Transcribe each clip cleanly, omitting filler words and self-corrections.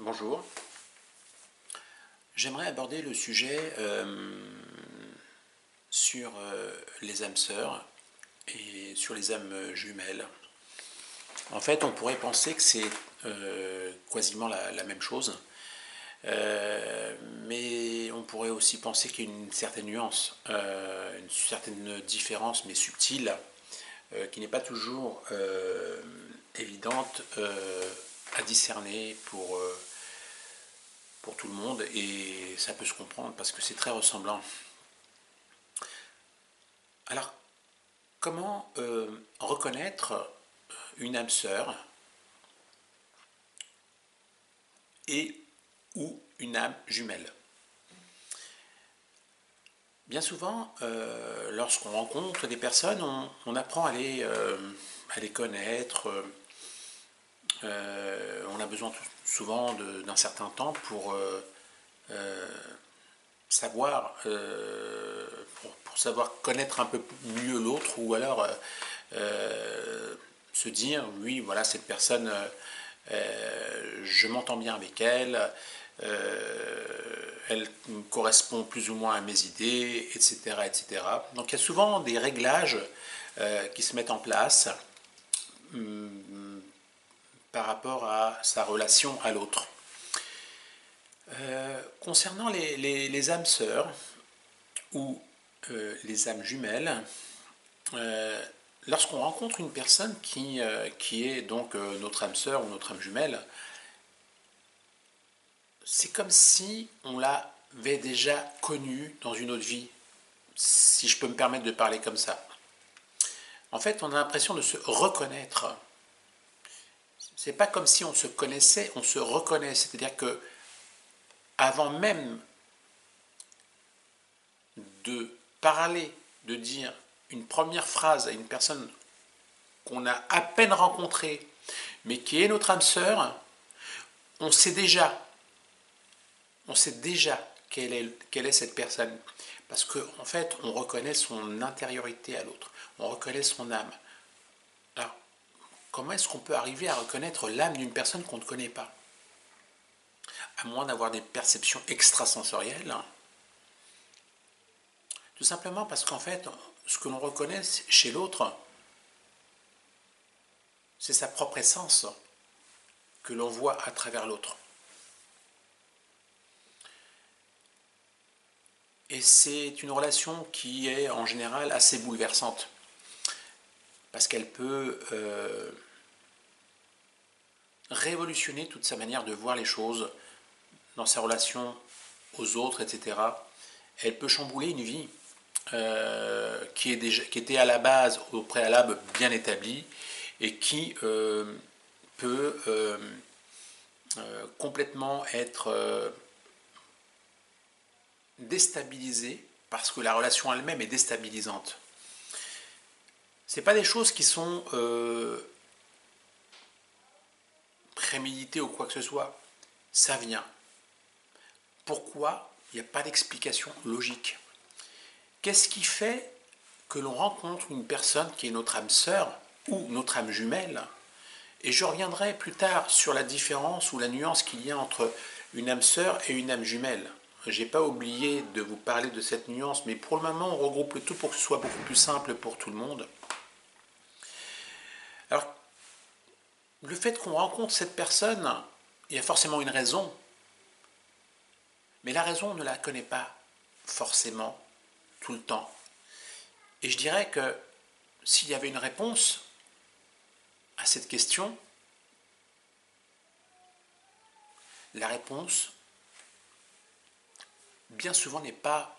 Bonjour, j'aimerais aborder le sujet sur les âmes sœurs et sur les âmes jumelles. En fait, on pourrait penser que c'est quasiment la même chose, mais on pourrait aussi penser qu'il y a une certaine nuance, une certaine différence, mais subtile, qui n'est pas toujours évidente à discerner pour tout le monde, et ça peut se comprendre parce que c'est très ressemblant. Alors, comment reconnaître une âme sœur et ou une âme jumelle? Bien souvent, lorsqu'on rencontre des personnes, on apprend à les connaître. On a besoin souvent d'un certain temps pour savoir, pour savoir connaître un peu mieux l'autre, ou alors se dire, oui, voilà, cette personne, je m'entends bien avec elle, elle correspond plus ou moins à mes idées, etc., etc. Donc il y a souvent des réglages qui se mettent en place par rapport à sa relation à l'autre. Concernant les âmes sœurs ou les âmes jumelles, lorsqu'on rencontre une personne qui est donc notre âme sœur ou notre âme jumelle, c'est comme si on l'avait déjà connue dans une autre vie, si je peux me permettre de parler comme ça. En fait, on a l'impression de se reconnaître. C'est pas comme si on se connaissait, on se reconnaît. C'est-à-dire que avant même de parler, de dire une première phrase à une personne qu'on a à peine rencontrée, mais qui est notre âme sœur, on sait déjà, on sait déjà quelle est cette personne. Parce qu'en en fait, on reconnaît son intériorité à l'autre, on reconnaît son âme. Alors, comment est-ce qu'on peut arriver à reconnaître l'âme d'une personne qu'on ne connaît pas? À moins d'avoir des perceptions extrasensorielles. Tout simplement parce qu'en fait, ce que l'on reconnaît chez l'autre, c'est sa propre essence que l'on voit à travers l'autre. Et c'est une relation qui est en général assez bouleversante, parce qu'elle peut révolutionner toute sa manière de voir les choses dans sa relation aux autres, etc. Elle peut chambouler une vie qui était à la base, au préalable, bien établie, et qui peut complètement être déstabilisée parce que la relation elle-même est déstabilisante. Ce n'est pas des choses qui sont préméditées ou quoi que ce soit. Ça vient. Pourquoi? Il n'y a pas d'explication logique. Qu'est-ce qui fait que l'on rencontre une personne qui est notre âme sœur ou notre âme jumelle? Et je reviendrai plus tard sur la différence ou la nuance qu'il y a entre une âme sœur et une âme jumelle. J'ai pas oublié de vous parler de cette nuance, mais pour le moment, on regroupe le tout pour que ce soit beaucoup plus simple pour tout le monde. Alors, le fait qu'on rencontre cette personne, il y a forcément une raison, mais la raison, on ne la connaît pas forcément tout le temps. Et je dirais que s'il y avait une réponse à cette question, la réponse, bien souvent, n'est pas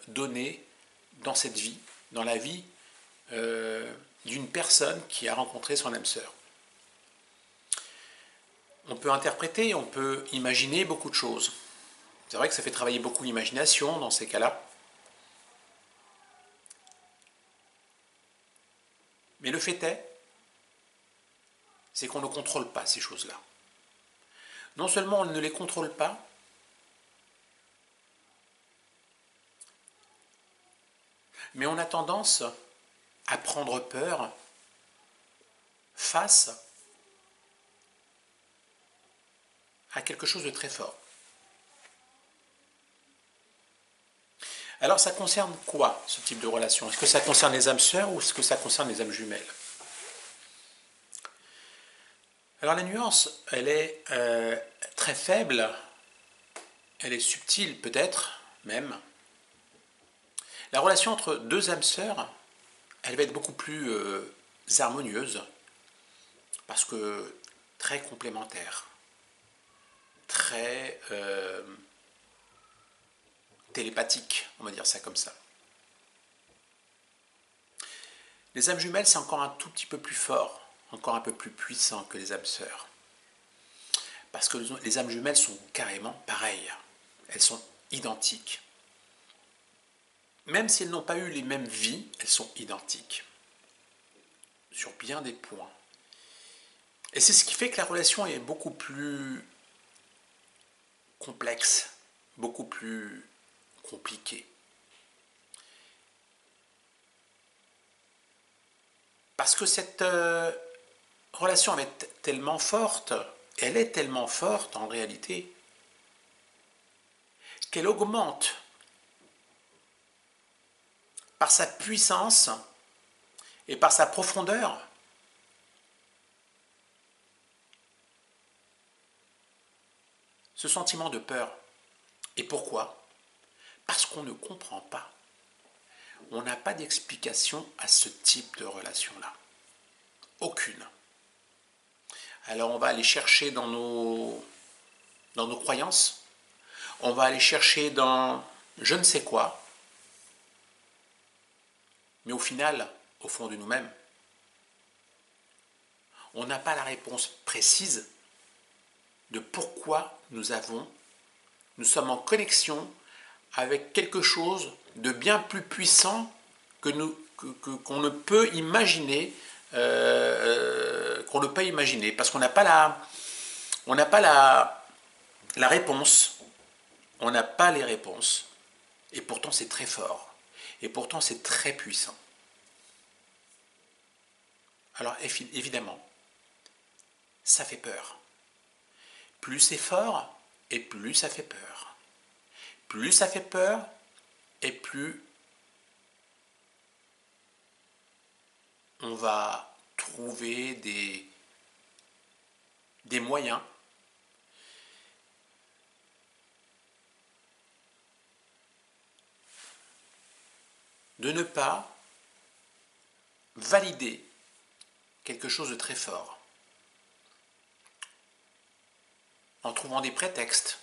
donnée dans cette vie, dans la vie d'une personne qui a rencontré son âme sœur. On peut interpréter, on peut imaginer beaucoup de choses. C'est vrai que ça fait travailler beaucoup l'imagination dans ces cas-là. Mais le fait est, c'est qu'on ne contrôle pas ces choses-là. Non seulement on ne les contrôle pas, mais on a tendance à prendre peur face à quelque chose de très fort. Alors ça concerne quoi, ce type de relation? Est-ce que ça concerne les âmes sœurs ou est-ce que ça concerne les âmes jumelles? Alors la nuance, elle est très faible, elle est subtile peut-être même. La relation entre deux âmes sœurs, elle va être beaucoup plus harmonieuse parce que très complémentaire, très télépathique, on va dire ça comme ça. Les âmes jumelles, c'est encore un tout petit peu plus fort, encore un peu plus puissant que les âmes sœurs. Parce que les âmes jumelles sont carrément pareilles. Elles sont identiques. Même si elles n'ont pas eu les mêmes vies, elles sont identiques. Sur bien des points. Et c'est ce qui fait que la relation est beaucoup plus complexe, beaucoup plus compliquée. Parce que cette relation est tellement forte, elle est tellement forte en réalité, qu'elle augmente par sa puissance et par sa profondeur ce sentiment de peur. Et pourquoi? Parce qu'on ne comprend pas. On n'a pas d'explication à ce type de relation-là. Aucune. Alors on va aller chercher dans nos croyances, on va aller chercher dans je ne sais quoi, mais au final, au fond de nous-mêmes, on n'a pas la réponse précise de pourquoi nous sommes en connexion avec quelque chose de bien plus puissant qu'on ne peut imaginer, parce qu'on n'a pas la réponse, on n'a pas les réponses, et pourtant c'est très fort, et pourtant c'est très puissant. Alors évidemment, ça fait peur. Plus c'est fort, et plus ça fait peur. Plus ça fait peur, et plus on va trouver des moyens de ne pas valider quelque chose de très fort en trouvant des prétextes,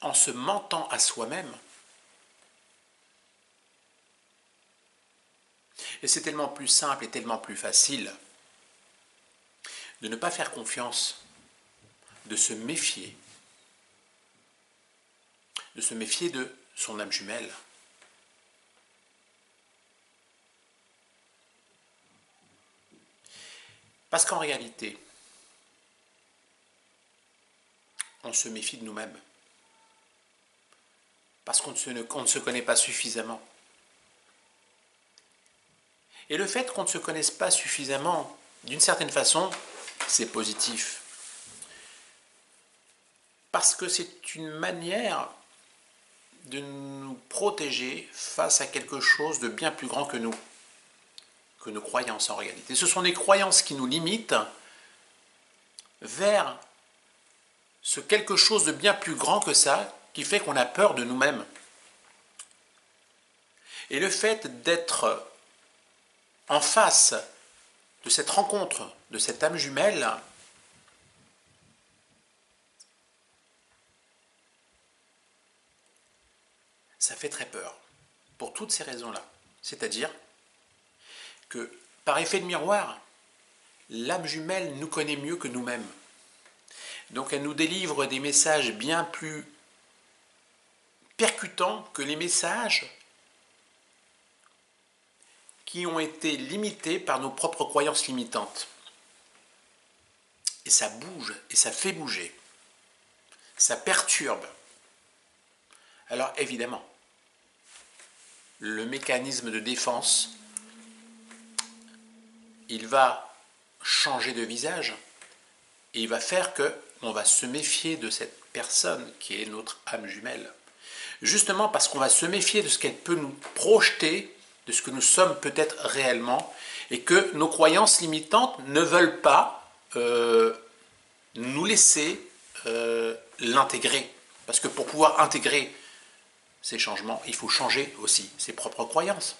en se mentant à soi-même. Et c'est tellement plus simple et tellement plus facile de ne pas faire confiance, de se méfier de son âme jumelle. Parce qu'en réalité, on se méfie de nous-mêmes. Parce qu'on ne se connaît pas suffisamment. Et le fait qu'on ne se connaisse pas suffisamment, d'une certaine façon, c'est positif. Parce que c'est une manière de nous protéger face à quelque chose de bien plus grand que nous, que nos croyances en réalité. Ce sont des croyances qui nous limitent vers ce quelque chose de bien plus grand que ça, qui fait qu'on a peur de nous-mêmes. Et le fait d'être en face de cette rencontre, de cette âme jumelle, ça fait très peur, pour toutes ces raisons-là. C'est-à-dire que, par effet de miroir, l'âme jumelle nous connaît mieux que nous-mêmes. Donc elle nous délivre des messages bien plus percutants que les messages qui ont été limités par nos propres croyances limitantes. Et ça bouge, et ça fait bouger. Ça perturbe. Alors évidemment, le mécanisme de défense, il va changer de visage, Et il va faire qu'on va se méfier de cette personne qui est notre âme jumelle. Justement parce qu'on va se méfier de ce qu'elle peut nous projeter, de ce que nous sommes peut-être réellement, et que nos croyances limitantes ne veulent pas nous laisser l'intégrer. Parce que pour pouvoir intégrer ces changements, il faut changer aussi ses propres croyances.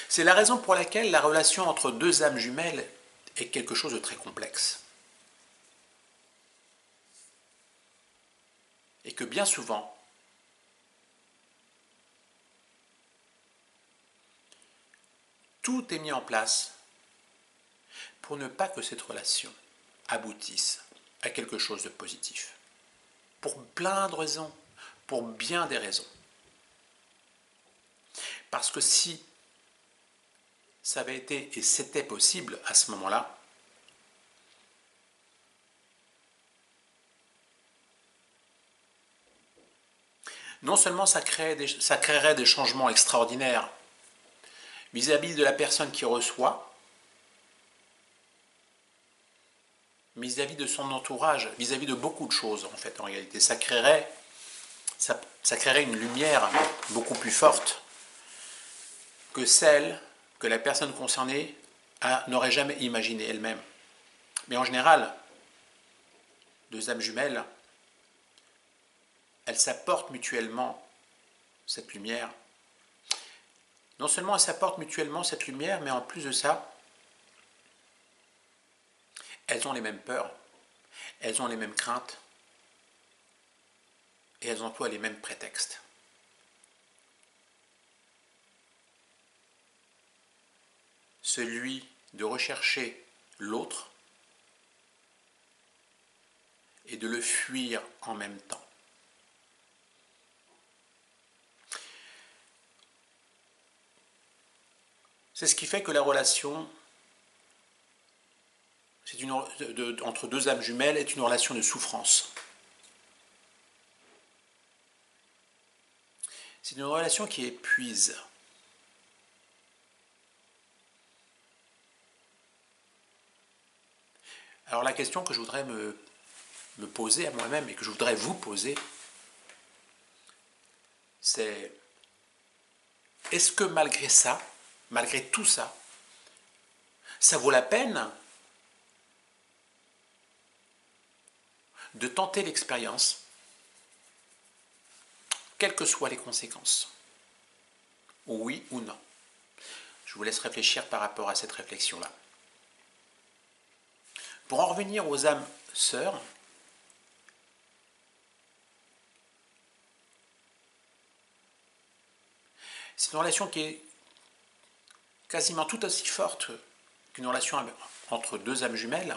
C'est la raison pour laquelle la relation entre deux âmes jumelles est quelque chose de très complexe. Et que bien souvent, tout est mis en place pour ne pas que cette relation aboutisse à quelque chose de positif. Pour plein de raisons, pour bien des raisons. Parce que si ça avait été et c'était possible à ce moment-là, non seulement ça créerait des changements extraordinaires vis-à-vis de la personne qui reçoit, vis-à-vis de son entourage, vis-à-vis de beaucoup de choses en fait en réalité. Ça créerait une lumière beaucoup plus forte que celle que la personne concernée n'aurait jamais imaginée elle-même. Mais en général, deux âmes jumelles, elles s'apportent mutuellement cette lumière. Non seulement elles s'apportent mutuellement cette lumière, mais en plus de ça, elles ont les mêmes peurs, elles ont les mêmes craintes, et elles emploient les mêmes prétextes. Celui de rechercher l'autre et de le fuir en même temps. C'est ce qui fait que la relation entre deux âmes jumelles est une relation de souffrance. C'est une relation qui épuise. Alors la question que je voudrais me poser à moi-même et que je voudrais vous poser, c'est est-ce que malgré ça, malgré tout ça, ça vaut la peine de tenter l'expérience, quelles que soient les conséquences? Oui ou non? Je vous laisse réfléchir par rapport à cette réflexion-là. Pour en revenir aux âmes sœurs, c'est une relation qui est quasiment tout aussi forte qu'une relation entre deux âmes jumelles.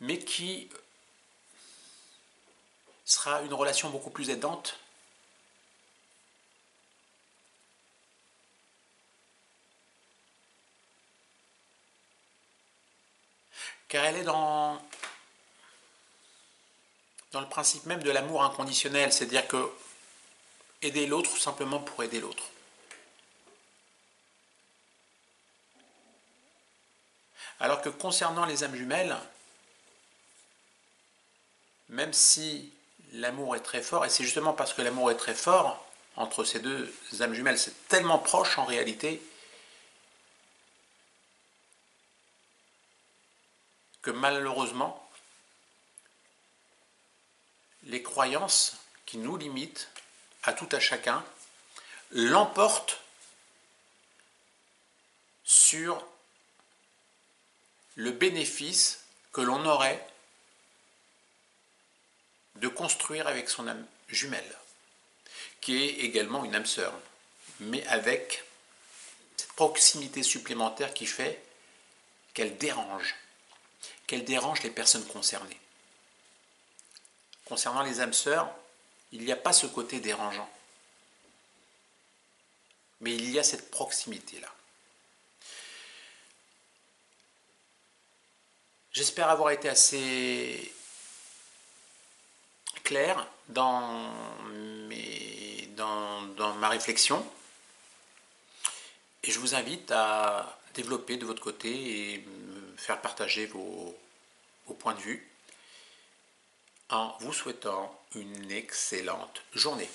Mais qui sera une relation beaucoup plus aidante car elle est dans le principe même de l'amour inconditionnel, c'est-à-dire que aider l'autre simplement pour aider l'autre. Alors que concernant les âmes jumelles, même si l'amour est très fort, et c'est justement parce que l'amour est très fort entre ces deux âmes jumelles, c'est tellement proche en réalité, que malheureusement, les croyances qui nous limitent à tout à chacun l'emportent sur le bénéfice que l'on aurait de construire avec son âme jumelle, qui est également une âme sœur, mais avec cette proximité supplémentaire qui fait qu'elle dérange les personnes concernées. Concernant les âmes sœurs, il n'y a pas ce côté dérangeant, mais il y a cette proximité-là. J'espère avoir été assez clair dans ma réflexion. Et je vous invite à développer de votre côté et me faire partager vos points de vue en vous souhaitant une excellente journée.